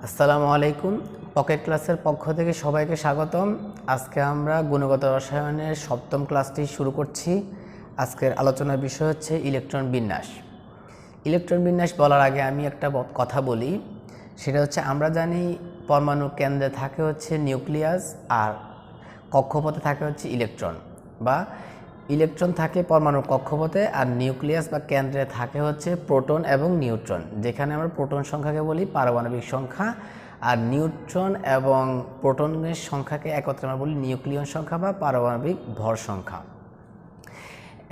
আসসালামু আলাইকুম। পকেট ক্লাসের পক্ষ থেকে সবাইকে স্বাগতম। আজকে আমরা গুণগত রসায়নের সপ্তম ক্লাসটি শুরু করছি। আজকের আলোচনার বিষয় হচ্ছে ইলেকট্রন বিন্যাস। ইলেকট্রন বিন্যাস বলার আগে আমি একটা কথা বলি, সেটা হচ্ছে আমরা জানি পরমাণুর কেন্দ্রে থাকে হচ্ছে নিউক্লিয়াস আর কক্ষপথে থাকে হচ্ছে ইলেকট্রন, বা ইলেকট্রন থাকে পরমাণুর কক্ষপথে আর নিউক্লিয়াস বা কেন্দ্রে থাকে হচ্ছে প্রোটন এবং নিউট্রন। যেখানে আমরা প্রোটন সংখ্যাকে বলি পারমাণবিক সংখ্যা, আর নিউট্রন এবং প্রোটনের সংখ্যাকে একত্রে আমরা বলি নিউক্লিয়ন সংখ্যা বা পারমাণবিক ভর সংখ্যা।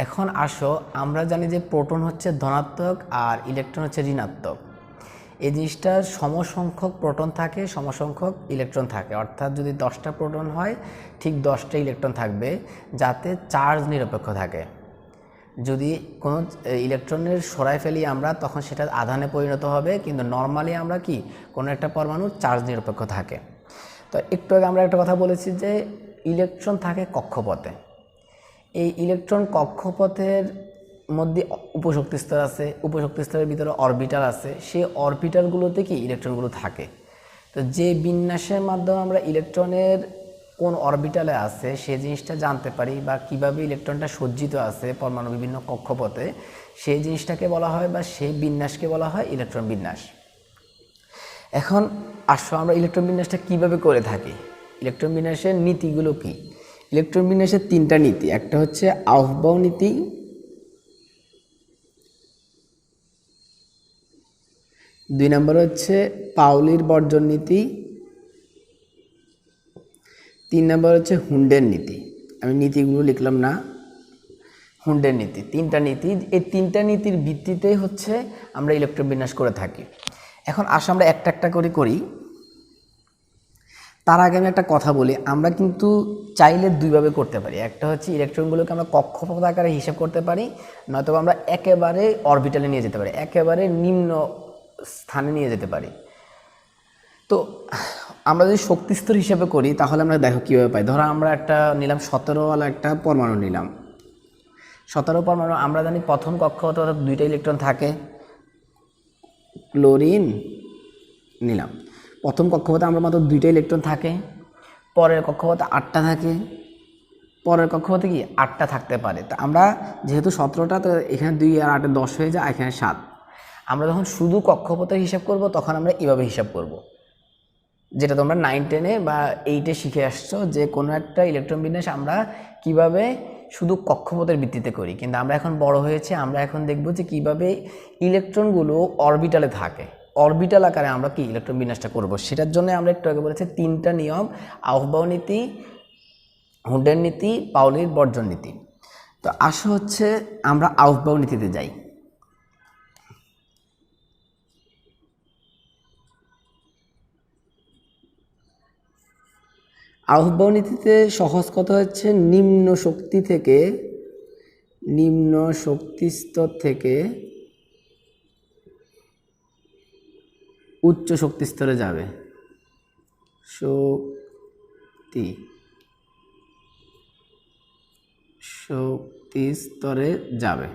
এখন আসো, আমরা জানি যে প্রোটন হচ্ছে ধনাত্মক আর ইলেকট্রন হচ্ছে ঋণাত্মক। এই জিনিসটার সমসংখ্যক প্রোটন থাকে, সমসংখ্যক ইলেকট্রন থাকে, অর্থাৎ যদি 10টা প্রোটন হয় ঠিক 10টা ইলেকট্রন থাকবে, যাতে চার্জ নিরপেক্ষ থাকে। যদি কোনো ইলেকট্রনের সরাই ফেলি আমরা, তখন সেটা আধানে পরিণত হবে, কিন্তু নর্মালি আমরা কি কোনো একটা পরমাণুর চার্জ নিরপেক্ষ থাকে। তো একটু আগে আমরা একটা কথা বলেছি যে ইলেকট্রন থাকে কক্ষপথে। এই ইলেকট্রন কক্ষপথের মধ্যে উপশক্তি স্তর আছে, উপশক্তি স্তরের ভিতরে অরবিটাল আছে, সেই অরবিটালগুলোতে কি ইলেকট্রনগুলো থাকে। তো যে বিন্যাসের মাধ্যমে আমরা ইলেকট্রনের কোন অরবিটালে আছে সেই জিনিসটা জানতে পারি, বা কিভাবে ইলেকট্রনটা সজ্জিত আছে পরমাণু বিভিন্ন কক্ষপথে, সেই জিনিসটাকে বলা হয় বা সেই বিন্যাসকে বলা হয় ইলেকট্রন বিন্যাস। এখন আসো, আমরা ইলেকট্রন বিন্যাসটা কিভাবে করে থাকি, ইলেকট্রন বিন্যাসের নীতিগুলো কি। ইলেকট্রন বিন্যাসের 3টা নীতি। একটা হচ্ছে আউফবাউ নীতি, 2 নম্বর হচ্ছে পাউলির বর্জন নীতি, 3 নম্বর হচ্ছে হুন্ডের নীতি। আমি নীতিগুলো লিখলাম না, হুন্ডের নীতি। 3টা নীতি, এই 3টা নীতির ভিত্তিতেই হচ্ছে আমরা ইলেকট্রন বিন্যাস করে থাকি। এখন আসো আমরা একটা একটা করে করি। তার আগে আমি একটা কথা বলি, আমরা কিন্তু চাইলে দুইভাবে করতে পারি। একটা হচ্ছে ইলেকট্রনগুলোকে আমরা কক্ষপথ আকারে হিসাব করতে পারি, নয়তো আমরা একেবারে অরবিটালে নিয়ে যেতে পারি, একেবারে নিম্ন স্থানে নিয়ে যেতে পারি। তো আমরা যদি শক্তিস্তর হিসেবে করি তাহলে আমরা দেখো কীভাবে পাই। ধরো আমরা একটা নিলাম 17ওয়ালা একটা পরমাণু নিলাম। 17 পরমাণু, আমরা জানি প্রথম কক্ষপথে অর্থাৎ 2টা ইলেকট্রন থাকে। ক্লোরিন নিলাম, প্রথম কক্ষপথে আমরা মাত্র 2টা ইলেকট্রন থাকে, পরের কক্ষপথে 8টা থাকে, পরের কক্ষপথে কি 8টা থাকতে পারে। তা আমরা যেহেতু 17টা, তো এখানে 2 আর 8 10 হয়ে যায়, এখানে 7। আমরা যখন শুধু কক্ষপথের হিসাব করব তখন আমরা এভাবে হিসাব করব, যেটা তোমরা 9, 10 বা 8 শিখে আসছো, যে কোনো একটা ইলেকট্রন বিন্যাস আমরা কিভাবে শুধু কক্ষপথের ভিত্তিতে করি। কিন্তু আমরা এখন বড় হয়েছে, আমরা এখন দেখব যে কিভাবে ইলেকট্রনগুলো অরবিটালে থাকে, অরবিটাল আকারে আমরা কি ইলেকট্রন বিন্যাসটা করব। সেটার জন্য আমরা একটু আগে বলেছি 3টা নিয়ম: আউফবাউ নীতি, হুন্ডের নীতি, পাউলির বর্জন নীতি। তো আসো হচ্ছে আমরা আউফবাউ নীতিতে যাই। আউফবাউ নীতিতে সহজ কথা হচ্ছে নিম্ন শক্তি স্তর থেকে উচ্চ শক্তি স্তরে যাবে। শক্তি স্তরে যাবে,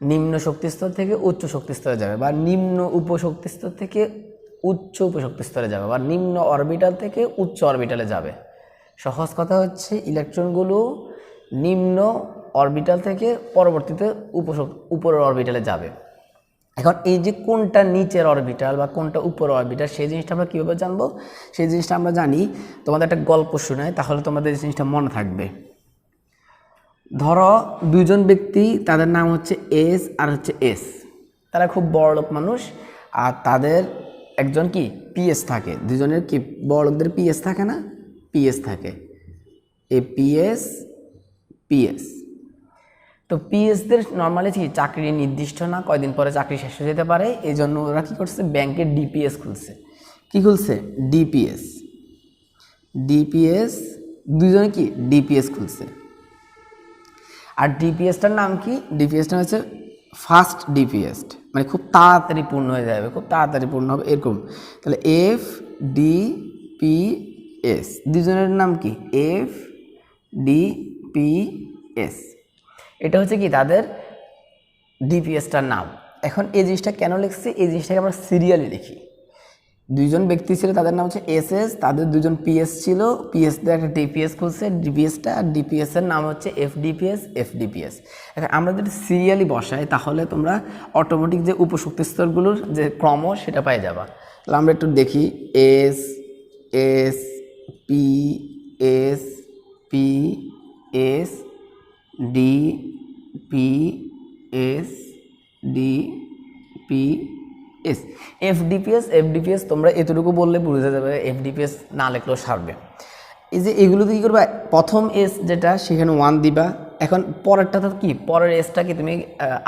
নিম্ন শক্তি স্তর থেকে উচ্চ শক্তি স্তরে যাবে, বা নিম্ন উপশক্তি স্তর থেকে উচ্চ উপশক্তি স্তরে যাবে, বা নিম্ন অরবিটাল থেকে উচ্চ অরবিটালে যাবে। সহজ কথা হচ্ছে ইলেকট্রনগুলো নিম্ন অরবিটাল থেকে পরবর্তীতে উপরের অরবিটালে যাবে। এখন এই যে কোনটা নিচের অরবিটাল বা কোনটা উপরের অরবিটাল, সেই জিনিসটা আমরা কীভাবে জানবো? সেই জিনিসটা আমরা জানি, তোমাদের একটা গল্প শোনাই, তাহলে তোমাদের এই জিনিসটা মনে থাকবে। ধরো 2জন ব্যক্তি, তাদের নাম হচ্ছে এস আর হচ্ছে এস। তারা খুব বড়লোক মানুষ, আর তাদের একজন কি পিএস থাকে। 2জনের কি বড়লোকদের পিএস থাকে না, পিএস থাকে, এ পিএস পিএস। তো পিএসদের নর্মালি কি চাকরি নির্দিষ্ট না, কয়দিন পরে চাকরি শেষ হয়ে যেতে পারে। এই জন্য ওরা কী করছে, ব্যাংকের ডিপিএস খুলছে। কি খুলছে? ডিপিএস। 2জনে কি ডিপিএস খুলছে। আর ডিপিএসটার নাম কি? ডিপিএসটা হচ্ছে ফাস্ট ডিপিএস, মানে খুব তাড়াতাড়ি পূর্ণ হয়ে যাবে, খুব তাড়াতাড়ি পূর্ণ হবে এরকম। তাহলে এফ ডি পি এস, 2জনের নাম কি? F D P S. এটা হচ্ছে কি তাদের ডিপিএসটার নাম। এখন এই জিনিসটা কেন লিখছি? এই জিনিসটাকে আমরা সিরিয়ালি লিখি। দুইজন ব্যক্তি ছিল, তাদের নাম হচ্ছে এস এস, তাদের দুজন পিএস ছিল, পিএস দিয়ে একটা ডিপিএস খুলছে, ডিপিএসটা আর ডিপিএস এর নাম হচ্ছে এফডিপিএস। এখন আমরা যদি সিরিয়ালি বসাই তাহলে তোমরা অটোমেটিক যে উপশক্তি স্তরগুলোর যে ক্রম সেটা পাই যাবা। তাহলে আমরা একটু দেখি, S S P S P S D P S D P S FDPS তোমরা এতটুকু বললে বুঝে যাবে, এফডিপিএস না লিখলেও সারবে। এই যে এগুলোতে কী করবা, প্রথম এস যেটা সেখানে 1 দিবা। এখন পরেরটা তো কি, পরের এসটা কি তুমি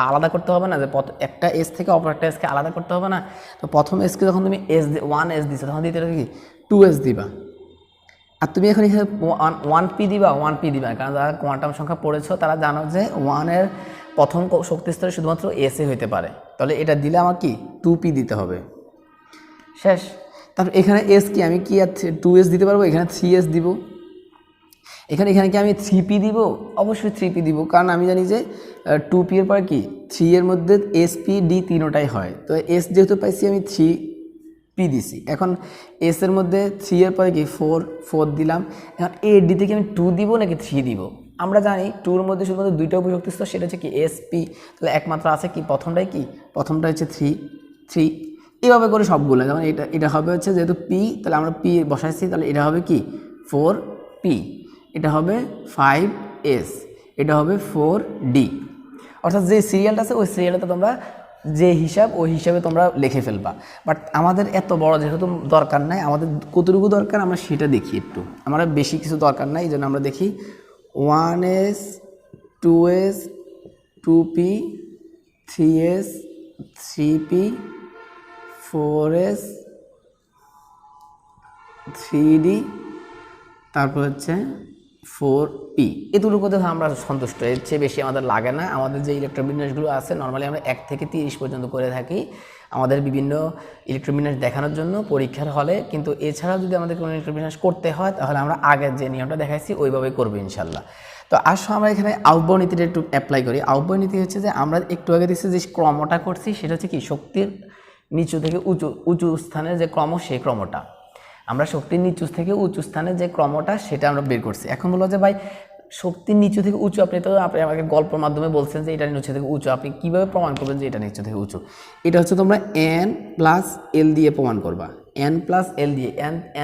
আলাদা করতে হবে না, যে একটা এস থেকে অপর একটা এসকে আলাদা করতে হবে না। তো প্রথম এসকে যখন তুমি 1 এস দিছো তখন দ্বিতীয়টা কি 2 এস দিবা। আর তুমি এখন এখানে 1p দিবা, কারণ যারা কোয়ান্টাম সংখ্যা পড়েছো তারা জানো যে 1-এর প্রথম শক্তি স্তরে শুধুমাত্র এসে হইতে পারে। তাহলে এটা দিলে আমার কি 2p দিতে হবে, শেষ। তারপর এখানে এস কি, আমি কি আর 2s দিতে পারবো, এখানে 3s দিব। এখানে কি আমি 3p দিব, অবশ্যই 3p দিব, কারণ আমি জানি যে 2p এর পরে কি 3 এর মধ্যে sp d তিনোটাই হয়। তো s যেহেতু পাইছি আমি 3p দিছি। এখন এস এর মধ্যে 3 এর পরে কি 4 দিলাম। এখন এ ডি থেকে আমি 2 দিব নাকি 3 দিব, আমরা জানি 2 এর মধ্যে শুধুমাত্র দুইটা উপশক্তি স্তর, সেটা হচ্ছে কি sp। তাহলে একমাত্র আছে কি প্রথমটা হচ্ছে 3। এইভাবে করে সবগুলো, যেমন এটা হবে হচ্ছে যেহেতু p, তাহলে আমরা p বসাইছি, তাহলে এটা হবে কি 4p, এটা হবে 5s, এটা হবে 4d। অর্থাৎ যে সিরিয়ালটা আছে ওই সিরিয়ালটা তোমরা যে ওই হিসাবে তোমরা লিখে ফেলবা। বাট আমাদের এত বড় যেহেতু দরকার নাই, আমাদের কতটুকু দরকার আমরা সেটা দেখি একটু, আমরা বেশি কিছু দরকার নাই, এই জন্য আমরা দেখি 1s 2s 2p 3s 3p 4s 3d, তারপর হচ্ছে 4p। এতটুকুতে আমরা সন্তুষ্ট, এর চেয়ে বেশি আমাদের লাগে না। আমাদের যে ইলেকট্রোবিন্যাসগুলো আছে নর্মালি আমরা 1 থেকে 30 পর্যন্ত করে থাকি আমাদের বিভিন্ন ইলেকট্রোবিন্যাস দেখানোর জন্য পরীক্ষার হলে। কিন্তু এছাড়াও যদি আমাদের কোনো ইলেকট্রোবিন্যাস করতে হয় তাহলে আমরা আগের যে নিয়মটা দেখাইছি ওইভাবেই করবো ইনশাল্লাহ। তো আসো আমরা এখানে আউটবাউ নীতিটা একটু অ্যাপ্লাই করি। আউটবাউ নীতি হচ্ছে যে আমরা একটু আগে দেখছি যে ক্রমটা করছি, সেটা হচ্ছে কি শক্তির নিচু থেকে উঁচু স্থানের যে ক্রম, সেই ক্রমটা আমরা শক্তির নিচু থেকে উঁচু স্থানের যে ক্রমটা সেটা আমরা বের করছি। এখন বলো যে ভাই শক্তির নিচু থেকে উঁচু, আপনি আমাকে গল্পের মাধ্যমে বলছেন যে এটা নিচু থেকে উঁচু, আপনি কীভাবে প্রমাণ করবেন যে এটা নিচু থেকে উঁচু? এটা হচ্ছে তোমরা n+l দিয়ে প্রমাণ করবা, n+l দিয়ে।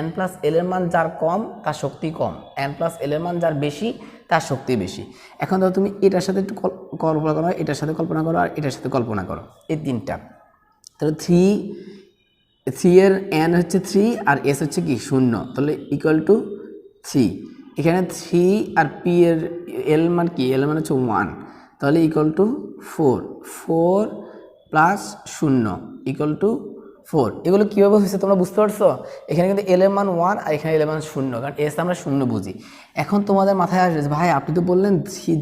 n+l এর মান যার কম তার শক্তি কম, n+l এর মান যার বেশি তার শক্তি বেশি। এখন ধরো তুমি এটার সাথে একটু কল্পনা করো, এটার সাথে কল্পনা করো, আর এটার সাথে কল্পনা করো, এই তিনটা। তাহলে 3 এর n হচ্ছে 3 আর s হচ্ছে কি 0, তাহলে =3। এখানে 3 আর p এর l মান কি, l মান হচ্ছে 1, তাহলে =4 4 + 0 4। এগুলো কীভাবে হয়েছে তোমরা বুঝতে পারছো? এখানে কিন্তু l এর মান 1 আর এখানে l এর মান 0, কারণ s আমরা 0 বুঝি। এখন তোমাদের মাথায় আসবে যে ভাই আপনি তো বললেন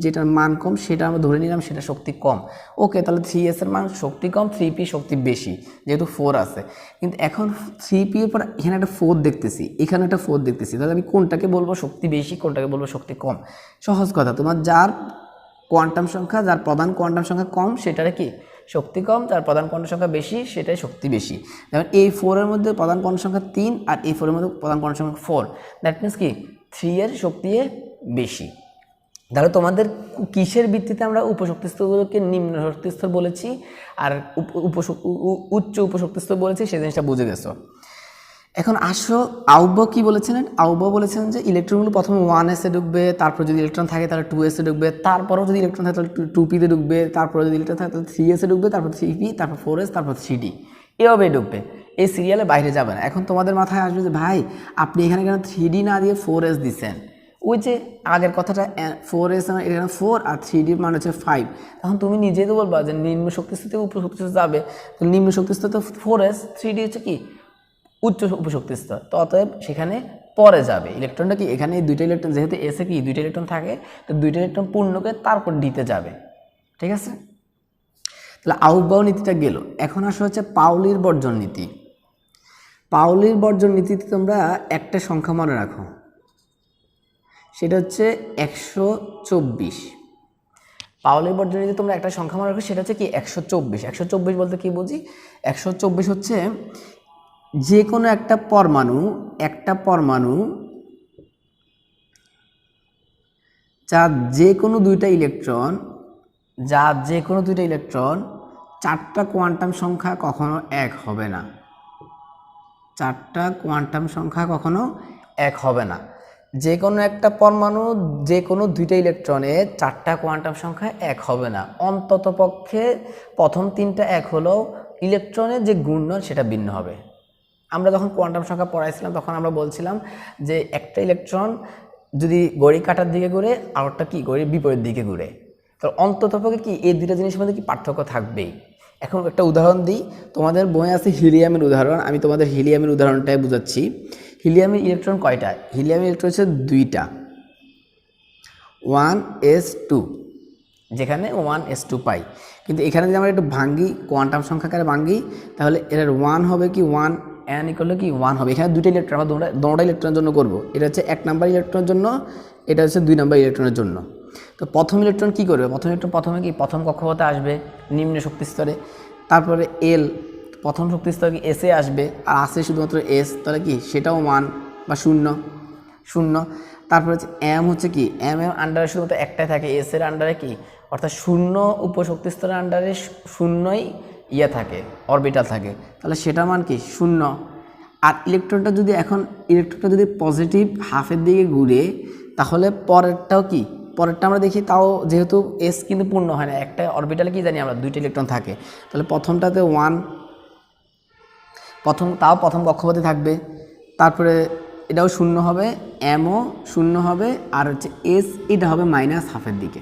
যেটার মান কম সেটা আমরা ধরে নিলাম সেটা শক্তি কম। ওকে, তাহলে 3s এর মান শক্তি কম, 3p শক্তি বেশি, যেহেতু 4 আছে। কিন্তু এখন 3p এর পর এখানে একটা 4 দেখতেছি, এখানে একটা 4 দেখতেছি, তাহলে আমি কোনটাকে বলবো শক্তি বেশি, কোনটাকে বলবো শক্তি কম? সহজ কথা, তোমার যার কোয়ান্টাম সংখ্যা, যার প্রধান কোয়ান্টাম সংখ্যা কম সেটারে কি শক্তি কম, যার প্রধান কোয়ান্টাম সংখ্যা বেশি সেটাই শক্তি বেশি। যেমন এই 4 এর মধ্যে প্রধান কোয়ান্টাম সংখ্যা 3 আর এই 4 এর মধ্যে প্রধান কোয়ান্টাম সংখ্যা 4, দ্যাট মিনস কি 3 এর শক্তি বেশি। তাহলে তোমাদের কিসের ভিত্তিতে আমরা উপশক্তি স্তরগুলোকে নিম্ন শক্তি স্তর বলেছি আর উচ্চ উপশক্তি স্তর বলেছি সেই জিনিসটা বুঝে গেছো। এখন আসো আউটবাউ কি বলেছিলেন? আউটবাউ বলেছেন যে ইলেকট্রনগুলো প্রথমে 1s এ ঢুকবে, তারপর যদি ইলেকট্রন থাকে তাহলে 2s এ ঢুকবে, তারপরও যদি ইলেকট্রন থাকে তাহলে 2p তে ঢুকবে, তারপরে যদি ইলেকট্রন থাকে তাহলে 3s এ ঢুকবে, তারপর 3p, তারপর 4s, তারপর 3d, এভাবেই ঢুকবে, এই সিরিয়ালে বাইরে যাবে না। এখন তোমাদের মাথায় আসবে যে ভাই আপনি এখানে কেন 3d না দিয়ে 4s দিচ্ছেন? ওই যে আগের কথাটা 4s এখানে 4 আর 3d মান হচ্ছে 5, তখন তুমি নিজেই তো বলবা যে নিম্ন শক্তিস্তর থেকে উপশক্তি স্তর যাবে, তো নিম্ন শক্তিস্তর তো 4s, 3d হচ্ছে কি উচ্চ উপশক্তি স্তর, তো অতএব সেখানে পরে যাবে ইলেকট্রনটা কি এখানে দুইটা ইলেকট্রন, যেহেতু এসে কি দুইটা ইলেকট্রন থাকে, তো দুইটা ইলেকট্রন পূর্ণকে তারপর দিতে যাবে, ঠিক আছে? তাহলে আউটবাউ নীতিটা গেল। এখন আসা হচ্ছে পাউলির বর্জন নীতি। পাউলির বর্জন নীতিতে তোমরা একটা সংখ্যা মনে রাখো, সেটা হচ্ছে 124। পাউলির বর্জন নীতিতে তোমরা একটা সংখ্যা মনে রাখো, সেটা হচ্ছে কি 124। 124 বলতে কি বুঝি? 124 হচ্ছে যে কোনো একটা পরমাণু যার যে কোনো দুইটা ইলেকট্রন চারটা কোয়ান্টাম সংখ্যা কখনো এক হবে না। চারটা কোয়ান্টাম সংখ্যা কখনো এক হবে না। যে কোনো একটা পরমাণু যে কোনো দুইটা ইলেকট্রনের চারটা কোয়ান্টাম সংখ্যা এক হবে না। অন্তত পক্ষে প্রথম তিনটা এক হলেও ইলেকট্রনের যে ঘূর্ণন সেটা ভিন্ন হবে। আমরা যখন কোয়ান্টাম সংখ্যা পড়াইছিলাম তখন আমরা বলছিলাম যে একটা ইলেকট্রন যদি ঘড়ি কাঁটার দিকে ঘুরে আরেকটা কি ঘড়ির বিপরীত দিকে ঘুরে, তো অন্ততপক্ষে কি এই দুইটা জিনিসের মধ্যে কি পার্থক্য থাকবেই। এখন একটা উদাহরণ দিই, তোমাদের বই আছে হিলিয়ামের উদাহরণ, আমি তোমাদের হিলিয়ামের উদাহরণটাই বুঝাচ্ছি। হিলিয়ামের ইলেকট্রন কয়টা? হিলিয়ামের ইলেকট্রন হচ্ছে দুইটা, 1s2, যেখানে 1s2 পাই। কিন্তু এখানে যদি আমরা একটু ভাঙ্গি, কোয়ান্টাম সংখ্যাকারে ভাঙ্গি, তাহলে এটার 1 হবে কি 1 n ইকুয়াল কি 1 হবে। এখানে দুইটা ইলেকট্রন, আমরা দুটো ইলেকট্রনের জন্য করব। এটা হচ্ছে 1 নাম্বার ইলেকট্রনের জন্য, এটা হচ্ছে 2 নাম্বার ইলেকট্রনের জন্য। তো প্রথম ইলেকট্রন কি করবে? প্রথম ইলেকট্রন প্রথমে কি প্রথম কক্ষপথে আসবে নিম্ন শক্তি স্তরে, তারপরে এল প্রথম শক্তি স্তরে কি এসে আসবে, আর আসে শুধুমাত্র এস, তাহলে কি সেটাও 1 বা 0। তারপরে হচ্ছে এম হচ্ছে কি এম আন্ডারে শুধুমাত্র একটাই থাকে, এস এর আন্ডারে কি অর্থাৎ 0 উপশক্তি স্তরের আন্ডারে 0ই থাকে, অরবিটাল থাকে, তাহলে সেটা মান কি 0। আর ইলেকট্রনটা যদি পজিটিভ হাফের দিকে ঘুরে, তাহলে পরেরটা আমরা দেখি, তাও যেহেতু এস কিন্তু পূর্ণ হয় না, একটা অরবিটালে কি জানি আমরা দুইটা ইলেকট্রন থাকে, তাহলে প্রথমটাতে 1, প্রথম কক্ষপথে থাকবে, তারপরে এটাও 0 হবে, এমও 0 হবে, আর হচ্ছে এস এটা হবে মাইনাস হাফের দিকে।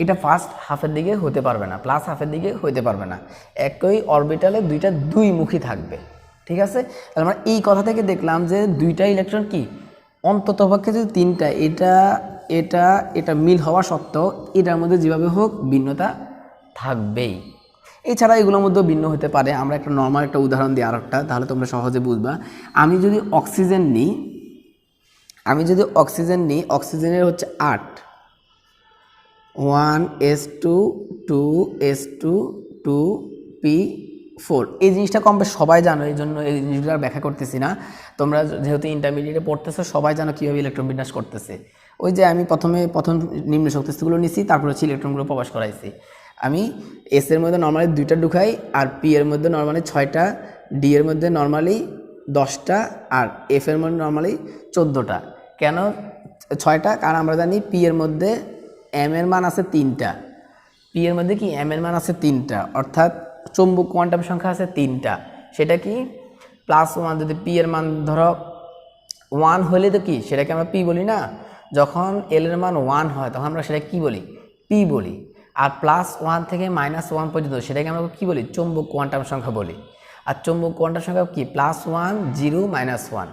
এটা ফার্স্ট হাফের দিকে হতে পারবে না, প্লাস হাফের দিকে হতে পারবে না, একই অরবিটালে দুইটা দুই মুখী থাকবে। ঠিক আছে, তাহলে আমরা এই কথা থেকে দেখলাম যে দুইটা ইলেকট্রন কি অন্ততপক্ষে যদি তিনটা, এটা মিল হওয়া সত্ত্বেও এটার মধ্যে যেভাবে হোক ভিন্নতা থাকবেই। এছাড়া এগুলোর মধ্যেও ভিন্ন হতে পারে। আমরা একটা নর্মাল একটা উদাহরণ দিই আরেকটা, তাহলে তোমরা সহজে বুঝবা। আমি যদি অক্সিজেন নিই, অক্সিজেনের হচ্ছে 8, 1s2 2s2 2p4। এই জিনিসটা কম বেশ সবাই জানো, এই জন্য এই জিনিসগুলো আর ব্যাখ্যা করতেছি না। তোমরা যেহেতু ইন্টারমিডিয়েটে পড়তেছো সবাই জানো কীভাবে ইলেকট্রন বিন্যাস করতেছে। ওই যে আমি প্রথম নিম্ন শক্তিস্থগুলো নিছি, তারপর হচ্ছে ইলেকট্রনগুলো প্রবেশ করাইছি। আমি এস এর মধ্যে নর্মালি 2টা ঢুকাই, আর পি এর মধ্যে নর্মালি 6টা, ডি এর মধ্যে নর্মালি 10টা, আর এফ এর মধ্যে নর্মালি 14টা। কেন 6টা? কারণ আমরা জানি পি এর মধ্যে এম এর মান আছে 3টা, পি এর মধ্যে কি এম এর মান আছে 3টা, অর্থাৎ চৌম্বক কোয়ান্টাম সংখ্যা আছে 3টা। সেটা কি +1, যদি পি এর মান ধরো 1 হলে তো কি সেটাকে আমরা পি বলি না, যখন এল এর মান 1 হয় তখন আমরা সেটা কি বলি? পি বলি। আর +1 থেকে -1 পর্যন্ত সেটাকে আমরা কি বলি? চৌম্বক কোয়ান্টাম সংখ্যা বলি। আর চৌম্বক কোয়ান্টাম সংখ্যা কি +1 0 -1।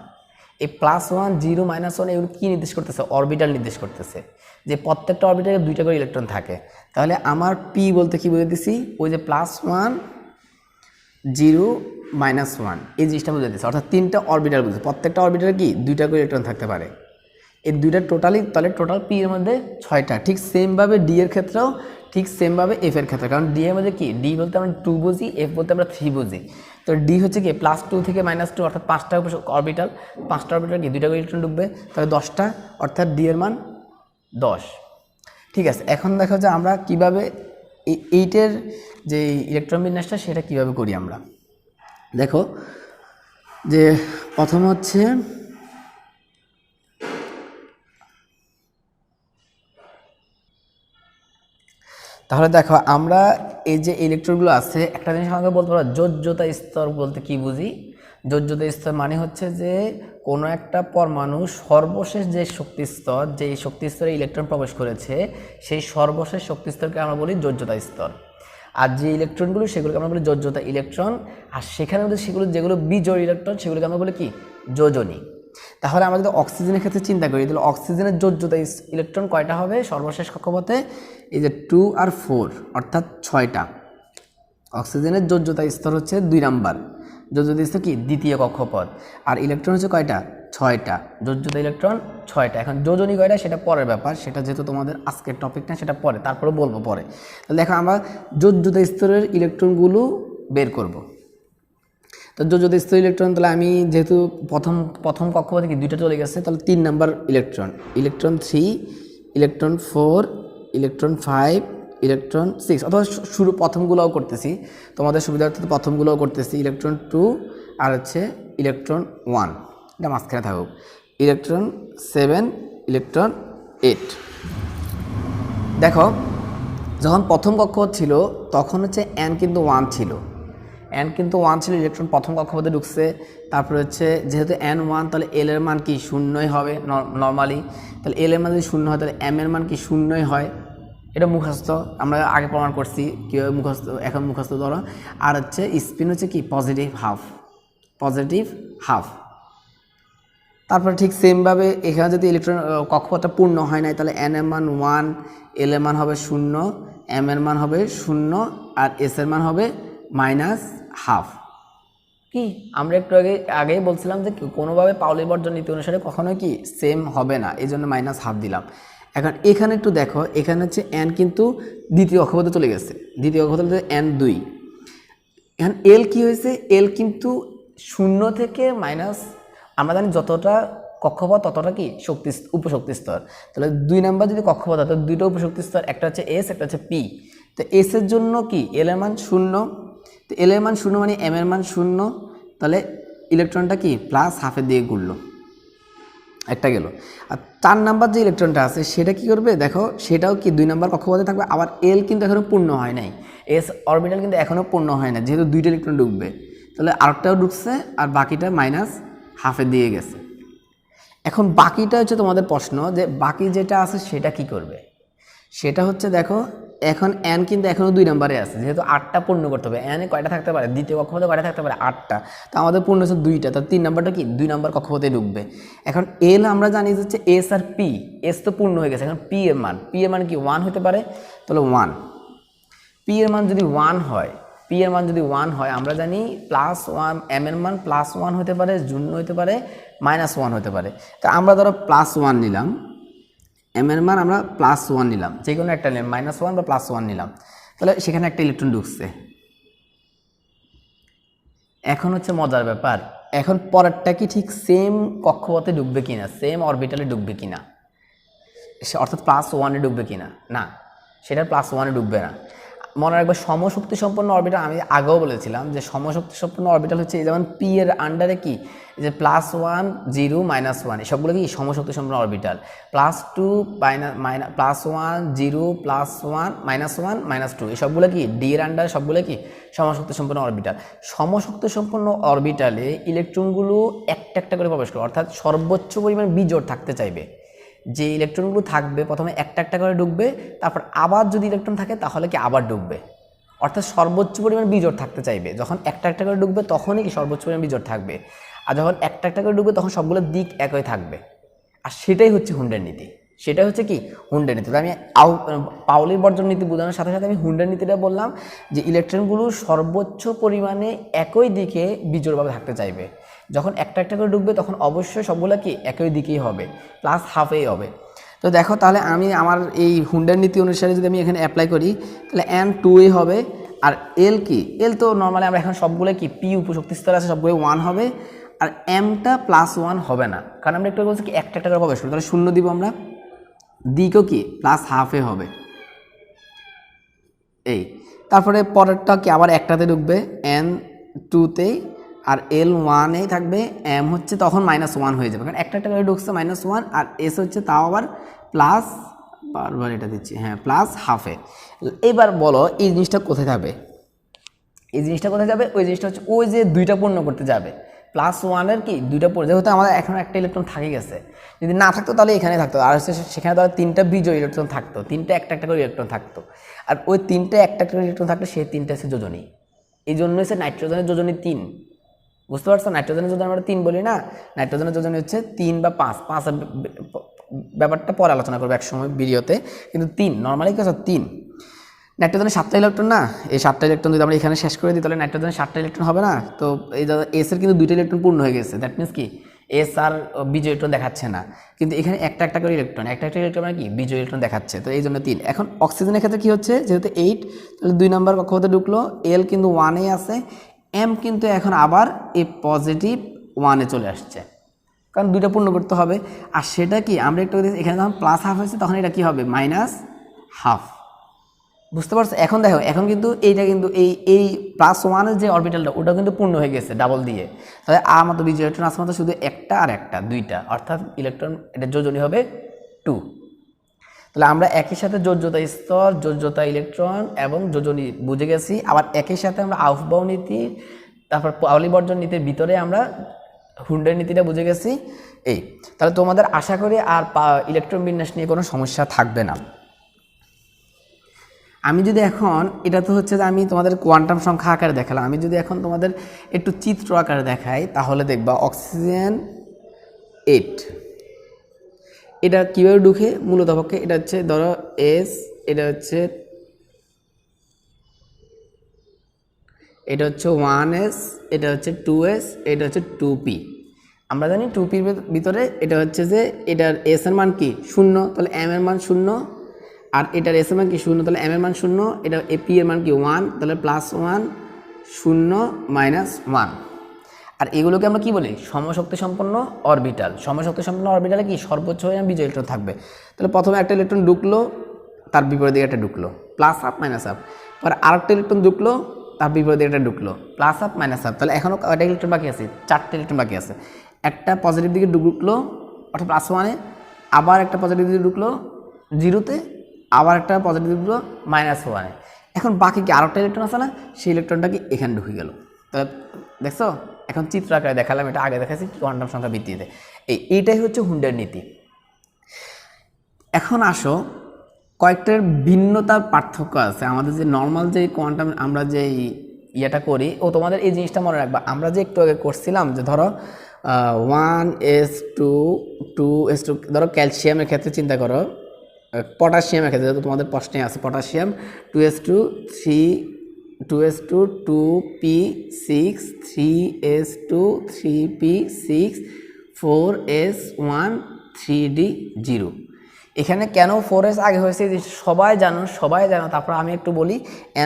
এই +1 0 -1 এগুলো কী নির্দেশ করতেছে? অরবিটাল নির্দেশ করতেছে, যে প্রত্যেকটা অরবিটালে 2টা করে ইলেকট্রন থাকে। তাহলে আমার পি বলতে কি বুঝে দিছি? ওই যে +1 0 -1 এই জিনিসটা বুঝে দিচ্ছে, অর্থাৎ 3টা অরবিটাল বুঝে, প্রত্যেকটা অরবিটালে কি 2টা করে ইলেকট্রন থাকতে পারে। এই দুইটা তাহলে টোটাল পি এর মধ্যে 6টা। ঠিক সেমভাবে ডি এর ক্ষেত্রেও, ঠিক সেমভাবে এফ এর ক্ষেত্রে, কারণ ডি এর মধ্যে কি ডি বলতে আমরা 2 বুঝি, এফ বলতে আমরা 3 বুঝি। তো ডি হচ্ছে কি +2 থেকে -2, অর্থাৎ 5টা অরবিটাল, 5টা অরবিটাল কি 2টা করে ইলেকট্রন ঢুকবে, তাহলে 10টা, অর্থাৎ ডি এর মান 10। ঠিক আছে, এখন দেখো যে আমরা কিভাবে এইটের যে ইলেকট্রন বিন্যাসটা সেটা কিভাবে করি আমরা। দেখো যে প্রথম হচ্ছে তাহলে দেখো আমরা এই যে ইলেকট্রনগুলো আছে, একটা জিনিস আমাকে বলতে পারো যোজ্যতা স্তর বলতে কি বুঝি? যোজ্যতা স্তর মানে হচ্ছে যে কোনো একটা পরমাণু সর্বশেষ যে শক্তি স্তর, যে শক্তি স্তরে ইলেকট্রন প্রবেশ করেছে, সেই সর্বশেষ শক্তি স্তরকে আমরা বলি যোজ্যতা স্তর। আর যে ইলেকট্রনগুলো সেগুলোকে আমরা বলি যোজ্যতা ইলেকট্রন। আর সেখানে মধ্যে যেগুলো বিজোড় ইলেকট্রন সেগুলোকে আমরা বলি কি যোজনী। তাহলে আমরা যদি অক্সিজেনের ক্ষেত্রে চিন্তা করি, তাহলে অক্সিজেনের যোজ্যতা ইলেকট্রন কয়টা হবে সর্বশেষ কক্ষপথে? এই যে 2 আর 4, অর্থাৎ 6টা। অক্সিজেনের যোজ্যতা স্তর হচ্ছে 2 নাম্বার, যোজ্যতা স্তর কি দ্বিতীয় কক্ষপথ। আর ইলেকট্রন হচ্ছে কয়টা? 6টা, যোজ্যতা ইলেকট্রন 6টা। এখন যোজনী কয়টা সেটা পরের ব্যাপার, সেটা যেহেতু তোমাদের আজকের টপিক না সেটা পরে, তারপরে বলবো পরে। তাহলে দেখো আমরা যোজ্যতা স্তরের ইলেকট্রনগুলো বের করব। তো যদি স্থির ইলেকট্রন, তাহলে আমি যেহেতু প্রথম কক্ষপথে থেকে দুইটা চলে গেছে, তাহলে 3 number electron 3, electron 4, electron 5, electron 6, অথবা শুরু প্রথমগুলোও করতেছি, তোমাদের সুবিধার্থে প্রথমগুলোও করতেছি। ইলেকট্রন 2 আর হচ্ছে ইলেকট্রন 1, এটা মাঝখানে থাকুক। Electron 7, electron 8। দেখো, যখন প্রথম কক্ষপথ ছিল তখন হচ্ছে n কিন্তু 1 ছিল, ইলেকট্রন প্রথম কক্ষপথে ঢুকছে। তারপরে হচ্ছে যেহেতু n 1, তাহলে l এর মান কি শূন্যই হবে নর্মালি। তাহলে l এর মান যদি শূন্য হয় তাহলে m এর মান কি শূন্যই হয়। এটা মুখস্থ, আমরা আগে প্রমাণ করছি কীভাবে মুখস্থ, এখন মুখস্থ ধরো। আর হচ্ছে স্পিন হচ্ছে কি পজিটিভ হাফ। তারপরে ঠিক সেমভাবে এখানে যদি ইলেকট্রন কক্ষপথটা পূর্ণ হয় নাই, তাহলে n এর মান 1, l এর মান হবে 0, m এর মান হবে 0, আর s এর মান হবে -হাফ। কি আমরা একটু আগেই বলছিলাম যে কোনোভাবে পাউলির বর্জন নীতি অনুসারে কখনোই কি সেম হবে না, এই জন্য -হাফ দিলাম। এখন এখানে একটু দেখো, এখানে হচ্ছে n কিন্তু দ্বিতীয় কক্ষপথে চলে গেছে, n 2। এখন l কি হয়েছে, l কিন্তু 0 থেকে মাইনাস, আমরা জানি যতটা কক্ষপথ ততটা কি উপশক্তি স্তর। তাহলে 2 নাম্বার যদি কক্ষপথ হয়, দুইটা উপশক্তি স্তর, একটা হচ্ছে s, একটা হচ্ছে p। তো s এর জন্য কি l এর মান 0, তো l এর মান 0 মানে m এর মান 0, তাহলে ইলেকট্রনটা কি প্লাস হাফের দিকে ঘুরলো, একটা গেল। আর 4 নাম্বার যে ইলেকট্রনটা আছে সেটা কি করবে, দেখো সেটাও কি 2 নাম্বার কক্ষপথে থাকবে। আবার l কিন্তু এখনও পূর্ণ হয় নাই, s অরবিটাল কিন্তু এখনও পূর্ণ হয় না, যেহেতু 2টা ইলেকট্রন ঢুকবে, তাহলে আরেকটাও ঢুকছে, আর বাকিটা -হাফের দিয়ে গেছে। এখন বাকিটা হচ্ছে তোমাদের প্রশ্ন, যে বাকি যেটা আছে সেটা কি করবে। সেটা হচ্ছে দেখো, এখন n কিন্তু এখনও 2 নাম্বারে আছে, যেহেতু 8টা পূর্ণ করতে হবে। n এ কয়টা থাকতে পারে, দ্বিতীয় কক্ষপথে কয়টা থাকতে পারে, 8টা। তো আমাদের পূর্ণ হচ্ছে 2টা, তাহলে 3 নাম্বারটা কি 2 নাম্বার কক্ষপথে ঢুকবে। এখন l আমরা জানি হচ্ছে s আর p, s তো পূর্ণ হয়ে গেছে। এখন p এর মান কি 1 হতে পারে, তাহলে 1। p এর মান যদি 1 হয়, আমরা জানি +1, m এর মান +1 হতে পারে, 0 হতে পারে, -1 হতে পারে। তা আমরা ধরো +1 নিলাম, m এর মান আমরা +1 নিলাম, যে কোনো একটা নিলাম, -1 বা +1 নিলাম, তাহলে সেখানে একটা ইলেকট্রন ঢুকছে। এখন হচ্ছে মজার ব্যাপার, এখন পরেরটা কি ঠিক সেম কক্ষপথে ঢুকবে কিনা, সেম অরবিটালে ঢুকবে কিনা, অর্থাৎ +1-এ ঢুকবে কিনা, না, সেটা +1-এ ঢুকবে না। মনে রাখবে, সমশক্তি সম্পন্ন অরবিটাল, আমি আগেও বলেছিলাম যে সমশক্তি সম্পন্ন অরবিটাল হচ্ছে যেমন পি এর আন্ডারে কি যে +1 0 -1, সবগুলো কি সমশক্তি সম্পন্ন অরবিটাল। +2 +1 0 +1 -1 -2, এই সবগুলো কি ডি এর আন্ডারে, সবগুলো কি সমশক্তি সম্পন্ন অরবিটাল। সমশক্তি সম্পন্ন অরবিটালে ইলেকট্রনগুলো একটা একটা করে প্রবেশ করে, অর্থাৎ সর্বোচ্চ পরিমাণ বিজোড় থাকতে চাইবে। যে ইলেকট্রনগুলো থাকবে প্রথমে একটা একটা করে ঢুকবে, তারপর আবার যদি ইলেকট্রন থাকে তাহলে কি আবার ঢুকবে, অর্থাৎ সর্বোচ্চ পরিমাণ বিজোড় থাকতে চাইবে। যখন একটা একটা করে ঢুকবে তখনই কি সর্বোচ্চ পরিমাণ বিজোড় থাকবে, আর যখন একটা একটা করে ঢুকবে তখন সবগুলোর দিক একই থাকবে। আর সেটাই হচ্ছে হুন্ডের নীতি, সেটাই হচ্ছে কি হুন্ডের নীতি। তো আমি পাউলির বর্জন নীতি বোঝানোর সাথে সাথে আমি হুন্ডের নীতিটা বললাম, যে ইলেকট্রনগুলো সর্বোচ্চ পরিমাণে একই দিকে বিজোড়ভাবে থাকতে চাইবে। যখন একটা একটা করে ঢুকবে তখন অবশ্যই সবগুলো কি একই দিকেই হবে, +হাফেই হবে। তো দেখো, তাহলে আমি আমার এই হুন্ডের নীতি অনুসারে যদি আমি এখানে অ্যাপ্লাই করি, তাহলে n 2 হবে। আর l কি, l তো নর্মালি আমরা এখন সবগুলো কি p উপশক্তি স্তর আছে, সবগুলো 1 হবে। আর mটা +1 হবে না, কারণ আমরা একটু বলছি কি একটা একটা করে প্রবেশ করি, তাহলে 0 দিব আমরা, দিকও কি +হাফে হবে এই। তারপরে পরেরটা কি আবার একটাতে ঢুকবে, n 2-তেই, আর l 1-এই থাকবে, m হচ্ছে তখন -1 হয়ে যাবে, কারণ একটা একটা করে ঢুকছে -1, আর s হচ্ছে তাও আবার প্লাস, বারবার এটা দিচ্ছি, হ্যাঁ +হাফে। এবার বলো এই জিনিসটা কোথায় যাবে, ওই জিনিসটা হচ্ছে ওই যে 2টা পূর্ণ করতে যাবে, +1-এর কি 2টা পূর্ণ, যেহেতু আমাদের এখন একটা ইলেকট্রন থাকে গেছে, যদি না থাকতো তাহলে এখানে থাকতো, আর সেখানে ধরো 3টা বিজোড় ইলেকট্রন থাকতো, 3টা একটা একটা করে ইলেকট্রন থাকতো, আর ওই 3টা একটা একটা করে ইলেকট্রন থাকতো, সেই 3টা হচ্ছে যোজনী। এই জন্য হচ্ছে নাইট্রোজেনের যোজনী 3, বুঝতে পারছো? নাইট্রোজেনের যোজনী আমরা 3 বলি না, নাইট্রোজেনের যোজনী হচ্ছে 3 বা 5 ব্যাপারটা পরে আলোচনা করবো এক সময় ভিডিওতে, কিন্তু 3 নর্মালি কি আছে 3। নাইট্রোজেনের 7টা ইলেকট্রন না, এই 7টা ইলেকট্রন যদি আমরা এখানে শেষ করে দিই তাহলে নাইট্রোজেনের 7টা ইলেকট্রন হবে না। তো এই এস এর কিন্তু 2টা ইলেকট্রন পূর্ণ হয়ে গেছে, দ্যাট মিনস কি এস আর বিজোড় ইলেকট্রন দেখাচ্ছে না, কিন্তু এখানে একটা একটা করে ইলেকট্রন, একটা একটা ইলেকট্রন মানে কি বিজোড় ইলেকট্রন দেখাচ্ছে, তো এই জন্য 3। এখন অক্সিজেনের ক্ষেত্রে কি হচ্ছে, যেহেতু 8, তাহলে 2 নাম্বার কক্ষপথে ঢুকলো, এল কিন্তু 1-এ আছে, এম কিন্তু এখন আবার এই পজিটিভ 1-এ চলে আসছে, কারণ দুইটা পূর্ণ করতে হবে। আর সেটা কি আমরা একটু এখানে যখন প্লাস হাফ হয়েছে তখন এটা কি হবে মাইনাস হাফ, বুঝতে পারছো? এখন দেখো এখন কিন্তু এইটা কিন্তু এই +1-এর যে অরবিটালটা ওটা কিন্তু পূর্ণ হয়ে গেছে ডাবল দিয়ে, তাহলে আমাদের বিজয় ইলেকট্রন আছে মাত্র শুধু একটা আর একটা দুইটা, অর্থাৎ ইলেকট্রন এটা যোজনী হবে 2। তাহলে আমরা একই সাথে যোজ্যতা স্তর, যোজ্যতা ইলেকট্রন এবং যোজনী বুঝে গেছি। আবার একই সাথে আমরা আউফবাউ নীতি, তারপর পাউলি বর্জন নীতির ভিতরে আমরা হুন্ডের নীতিটা বুঝে গেছি। এই তাহলে তোমাদের আশা করি আর ইলেকট্রন বিন্যাস নিয়ে কোনো সমস্যা থাকবে না। আমি যদি এখন এটা তো হচ্ছে যে আমি তোমাদের কোয়ান্টাম সংখ্যা আকারে দেখালাম, আমি যদি এখন তোমাদের একটু চিত্র আকারে দেখাই তাহলে দেখবা অক্সিজেন 8 এটা কীভাবে ঢুকে মূলত পক্ষে এটা হচ্ছে ধরো এস, এটা হচ্ছে 1s, এটা হচ্ছে 2s, এটা হচ্ছে 2p। আমরা জানি 2pর ভিতরে এটা হচ্ছে যে এটার এস এর মান কি 0, তাহলে এম এর মান 0, আর এটার এস এর মান কি 0, তাহলে এম এর মান 0, এটা এপি এর মান কি 1, তাহলে +1 0 -1। আর এগুলোকে আমরা কি বলি সমশক্তি সম্পন্ন অরবিটাল। সমশক্তি সম্পন্ন অরবিটালে কি সর্বোচ্চ হয়ে বিজয় ইলেকট্রন থাকবে। তাহলে প্রথমে একটা ইলেকট্রন ঢুকলো, তার বিপরীত দিকে একটা ঢুকলো প্লাস হাফ মাইনাস হাফ, পরে আরেকটা ইলেকট্রন ঢুকলো, তার বিপরীত দিকে একটা ঢুকলো প্লাস হাফ মাইনাস হাফ। তাহলে এখনও কয়টা ইলেকট্রন বাকি আছে? 4টে ইলেকট্রন বাকি আছে। একটা পজিটিভ দিকে ঢুকলো অর্থাৎ +1-এ, আবার একটা পজিটিভ দিকে ঢুকলো 0-তে, আবার একটা পজিটিভ দিকে ঢুকলো -1-এ। এখন বাকি কি আরেকটা ইলেকট্রন আছে না, সেই ইলেকট্রনটা কি এখানে ঢুকে গেল। তাহলে দেখছো এখন চিত্র আকারে দেখালাম, এটা আগে দেখাচ্ছি কোয়ান্টাম সংখ্যা ভিত্তিতে। এইটাই হচ্ছে হুন্ডের নীতি। এখন আসো কয়েকটার ভিন্নতার পার্থক্য আছে আমাদের যে নর্মাল যে কোয়ান্টাম আমরা যে ইয়েটা করি। ও তোমাদের এই জিনিসটা মনে রাখবা, আমরা যে একটু আগে করছিলাম যে ধরো 1s2 2s2, ধরো ক্যালসিয়ামের ক্ষেত্রে চিন্তা করো, পটাশিয়ামের ক্ষেত্রে যেহেতু তোমাদের প্রশ্নে আছে potassium 2s2 2p6 3s2 3p6 4s1 3d0। এখানে কেন 4s আগে হয়েছে সবাই জানো। তারপর আমি একটু বলি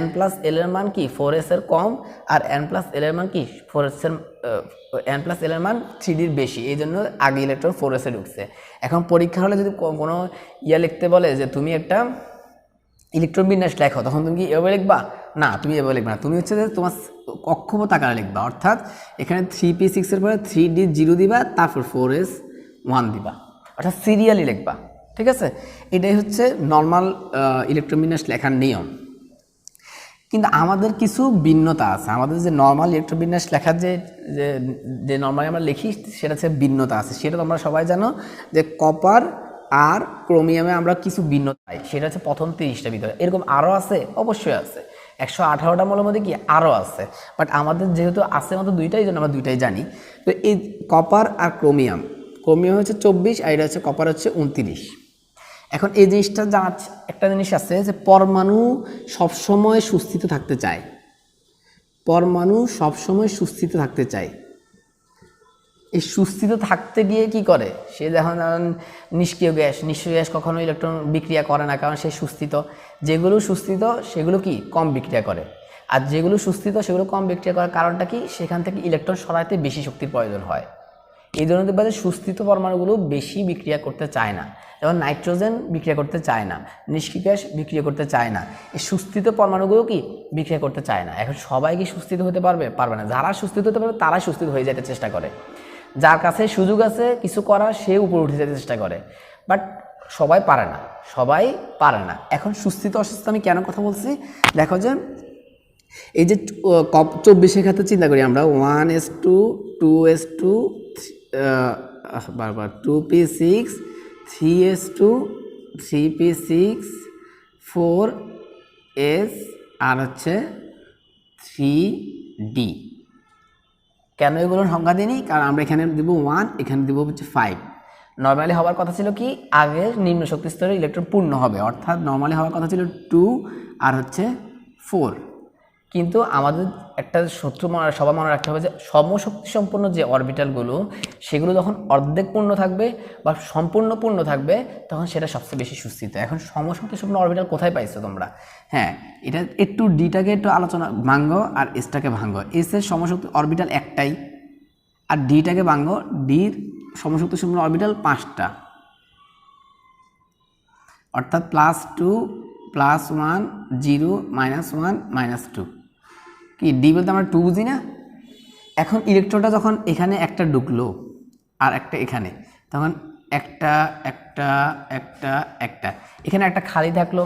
n+l এর মান কি 4s এর কম, আর n+l এর মান কি 4s এর n+l এর মান 3d-র বেশি, এই জন্য আগে ইলেকট্রন 4s এ ঢুকছে। এখন পরীক্ষা হলে যদি কোনো লিখতে বলে যে তুমি একটা ইলেকট্রন বিন্যাস লেখো, তখন তুমি কি এভাবে লিখবা? না, তুমি এভাবে লিখবা না, তুমি হচ্ছে যে তোমার অক্ষমতা আকারে লিখবা, অর্থাৎ এখানে 3p6 এর পরে 3d0 দিবা, তারপর 4s1 দিবা, অর্থাৎ সিরিয়ালি লিখবা। ঠিক আছে, এটাই হচ্ছে নর্মাল ইলেকট্রন বিন্যাস লেখার নিয়ম। কিন্তু আমাদের কিছু ভিন্নতা আছে, আমাদের যে নর্মাল ইলেকট্রন বিন্যাস লেখার যে নর্মালি আমরা লিখি সেটা হচ্ছে ভিন্নতা আছে। সেটা তোমরা সবাই জানো যে কপার আর ক্রোমিয়ামে আমরা কিছু ভিন্নতা পাই, সেটা হচ্ছে প্রথম 30টা ভিতরে। এরকম আরও আছে, অবশ্যই আছে, 118টা মূলের মধ্যে কি আরও আছে, বাট আমাদের যেহেতু আছে মাত্র দুইটাই, জন্য আমরা দুইটাই জানি। তো এই কপার আর ক্রোমিয়াম হচ্ছে 24 আর এটা হচ্ছে কপার হচ্ছে 29। এখন এই জিনিসটা জানার একটা জিনিস আছে যে পরমাণু সবসময় সুস্থিত থাকতে চায়, এই সুস্থিত থাকতে গিয়ে কি করে সে, যখন নিষ্ক্রিয় গ্যাস কখনো ইলেকট্রন বিক্রিয়া করে না, কারণ সে সুস্থিত। যেগুলো সুস্থিত সেগুলো কি কম বিক্রিয়া করে, আর যেগুলো সুস্থিত সেগুলো কম বিক্রিয়া করার কারণটা কি, সেখান থেকে ইলেকট্রন সরাইতে বেশি শক্তির প্রয়োজন হয়। এই জন্য দেখবা যে সুস্থিত পরমাণুগুলো বেশি বিক্রিয়া করতে চায় না, যেমন নাইট্রোজেন বিক্রিয়া করতে চায় না, নিষ্ক্রিয় গ্যাস বিক্রিয়া করতে চায় না, এই সুস্থিত পরমাণুগুলো কি বিক্রিয়া করতে চায় না। এখন সবাই কি সুস্থিত হতে পারবে না। যারা সুস্থিত হতে পারবে তারাই সুস্থিত হয়ে যেতে চেষ্টা করে, যার কাছে সুযোগ আছে কিছু করার সে উপরে উঠে যেতে চেষ্টা করে, বাট সবাই পারে না। এখন সুস্থিত অসুস্থ আমি কেন কথা বলছি দেখো, যে এই যে 24-এর ক্ষেত্রে চিন্তা করি আমরা 1s2 2s2 2p6 3s2 3p6 4s আর হচ্ছে 3d। কেন এগুলোর সংখ্যা দিইনি? কারণ আমরা এখানে দিব 1, এখানে দিব হচ্ছে 5। নর্মালি হওয়ার কথা ছিল কি, আগে নিম্ন শক্তি স্তরে ইলেকট্রন পূর্ণ হবে, অর্থাৎ নর্মালি হওয়ার কথা ছিল 2 আর হচ্ছে 4। কিন্তু আমাদের একটা সূত্র সবার মনে রাখতে হবে যে সমশক্তি সম্পন্ন যে অরবিটালগুলো সেগুলো যখন অর্ধেক পূর্ণ থাকবে বা সম্পূর্ণ পূর্ণ থাকবে তখন সেটা সবচেয়ে বেশি সুস্থিত। এখন সমশক্তি সম্পন্ন অরবিটাল কোথায় পাইছো তোমরা? হ্যাঁ, এটা একটু ডিটাকে একটু আলোচনা ভাঙ্গো আর এসটাকে ভাঙ্গো। এসের সমশক্তি অরবিটাল একটাই আর ডিটাকে ভাঙ্গো, ডির সমশক্তি সম্পন্ন অরবিটাল 5টা, অর্থাৎ +2 +1 0 -1 -2। কি ডি বলতে আমরা 2 বুঝি না? এখন ইলেকট্রনটা যখন এখানে একটা ঢুকলো আর একটা এখানে, তখন একটা একটা একটা একটা এখানে একটা খালি থাকলো।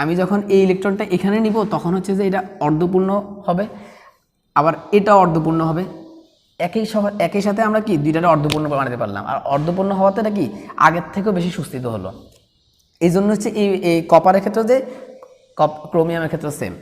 আমি যখন এই ইলেকট্রনটা এখানে নিব তখন হচ্ছে যে এটা অর্ধপূর্ণ হবে, আবার এটা অর্ধপূর্ণ হবে। একই সাথে আমরা কি দুইটারে অর্ধপূর্ণ বানাতে পারলাম। আর অর্ধপূর্ণ হওয়াতে এটা কি আগের থেকেও বেশি সুস্থিত হলো। এই জন্য হচ্ছে এই কপারের ক্ষেত্রে যে ক্রোমিয়ামের ক্ষেত্রে সেম।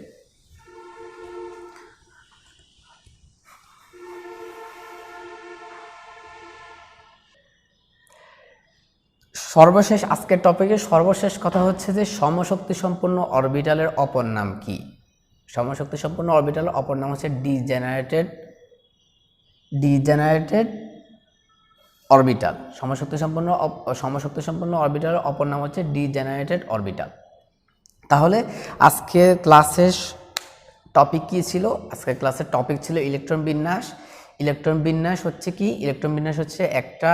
সর্বশেষ আজকের টপিকের সর্বশেষ কথা হচ্ছে যে সমশক্তি সম্পন্ন অরবিটালের অপর নাম কি? সমশক্তি সম্পন্ন অরবিটালের অপর নাম হচ্ছে ডিজেনারেটেড অরবিটাল। সমশক্তি সম্পন্ন অরবিটালের অপর নাম হচ্ছে ডিজেনারেটেড অরবিটাল। তাহলে আজকে ক্লাসের টপিক কি ছিল? আজকের ক্লাসের টপিক ছিল ইলেকট্রন বিন্যাস। ইলেকট্রন বিন্যাস হচ্ছে কি? ইলেকট্রন বিন্যাস হচ্ছে একটা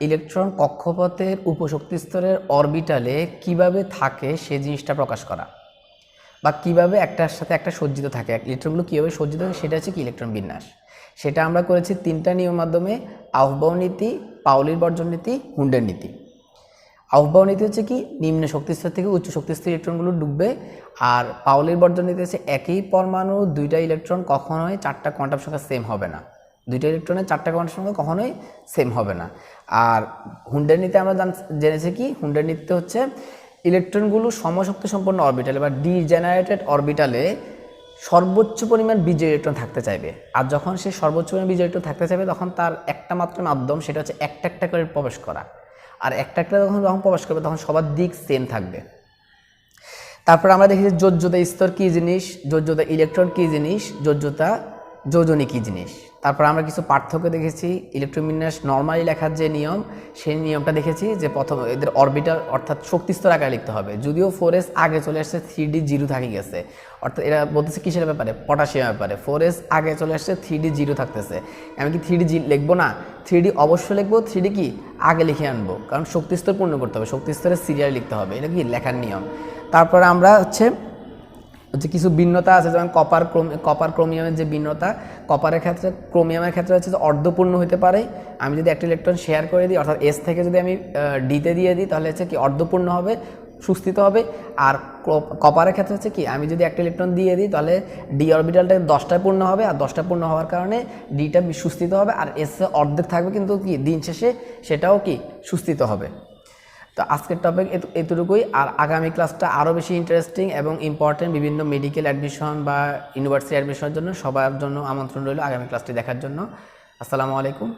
ইলেকট্রন কক্ষপথের উপশক্তি স্তরের অরবিটালে কিভাবে থাকে সে জিনিসটা প্রকাশ করা, বা কিভাবে একটার সাথে একটা সজ্জিত থাকে, ইলেকট্রনগুলো কীভাবে সজ্জিত থাকে সেটা হচ্ছে কি ইলেকট্রন বিন্যাস। সেটা আমরা করেছি 3টা নিয়মের মাধ্যমে: আউফবাউ নীতি, পাউলির বর্জন নীতি, হুন্ডের নীতি। আউফবাউ নীতি হচ্ছে কি নিম্ন শক্তিস্তর থেকে উচ্চ শক্তিস্তর ইলেকট্রনগুলো ডুববে, আর পাউলির বর্জন নীতি হচ্ছে একই পরমাণু 2টা ইলেকট্রন কখনোই 4টা কোয়ান্টাম সংখ্যা সেম হবে না। 2টা ইলেকট্রনের 4টা কোয়ান্টাম সংখ্যা কখনোই সেম হবে না। আর হুন্ডের নীতি আমরা জেনেছি কি? হুন্ডের নীতি হচ্ছে ইলেকট্রনগুলো সমশক্তি সম্পন্ন অরবিটালে বা ডিজেনারেটেড অরবিটালে সর্বোচ্চ পরিমাণ বিজয়ী ইলেকট্রন থাকতে চাইবে। আর যখন সে সর্বোচ্চ পরিমাণ বিজয়ী ইলেকট্রন থাকতে চাইবে তখন তার একটা মাত্র মাধ্যম, সেটা হচ্ছে একটা একটা করে প্রবেশ করা। আর একটা একটা যখন প্রবেশ করবে তখন সবার দিক সেম থাকবে। তারপর আমরা দেখেছি যোজ্যতা স্তর কী জিনিস, যোজ্যতা ইলেকট্রন কী জিনিস, যোজ্যতা যোজনী কী জিনিস। তারপর আমরা কিছু পার্থক্য দেখেছি। ইলেকট্রন বিন্যাস নর্মালি লেখার যে নিয়ম, সেই নিয়মটা দেখেছি যে প্রথম এদের অরবিটাল অর্থাৎ শক্তিস্তর আকারে লিখতে হবে। যদিও 4s আগে চলে আসছে, 3d 0 থাকি গেছে, অর্থাৎ এরা বলতেছে কিসের ব্যাপারে? পটাশিয়ামের ব্যাপারে। 4s আগে চলে আসছে, 3d 0 থাকতেছে। আমি কি 3d লিখবো না? 3d অবশ্যই লিখবো। 3d কি আগে লিখে আনবো, কারণ শক্তিস্তর পূর্ণ করতে হবে, শক্তিস্তরের সিরিয়াল লিখতে হবে, এটা কি লেখার নিয়ম। তারপরে আমরা হচ্ছে কিছু ভিন্নতা আছে, যেমন কপার ক্রোমিয়ামের যে ভিন্নতা, কপারের ক্ষেত্রে ক্রোমিয়ামের ক্ষেত্রে হচ্ছে যে অর্ধপূর্ণ হতে পারে। আমি যদি একটা ইলেকট্রন শেয়ার করে দিই, অর্থাৎ এস থেকে যদি আমি ডিতে দিয়ে দিই তাহলে হচ্ছে কি অর্ধপূর্ণ হবে, সুস্থিত হবে। আর কপারের ক্ষেত্রে হচ্ছে কি আমি যদি একটা ইলেকট্রন দিয়ে দিই তাহলে ডি অরবিটালটা 10টায় পূর্ণ হবে, আর 10টা পূর্ণ হওয়ার কারণে ডিটা সুস্থিত হবে, আর এস অর্ধেক থাকবে, কিন্তু কি দিন শেষে সেটাও কি সুস্থিত হবে। তো আজকের টপিক এতটুকুই। আর আগামী ক্লাসটা আরও বেশি ইন্টারেস্টিং এবং ইম্পর্টেন্ট। বিভিন্ন মেডিকেল অ্যাডমিশন বা ইউনিভার্সিটি অ্যাডমিশনের জন্য সবার জন্য আমন্ত্রণ রইল আগামী ক্লাসটি দেখার জন্য। আসসালামু আলাইকুম।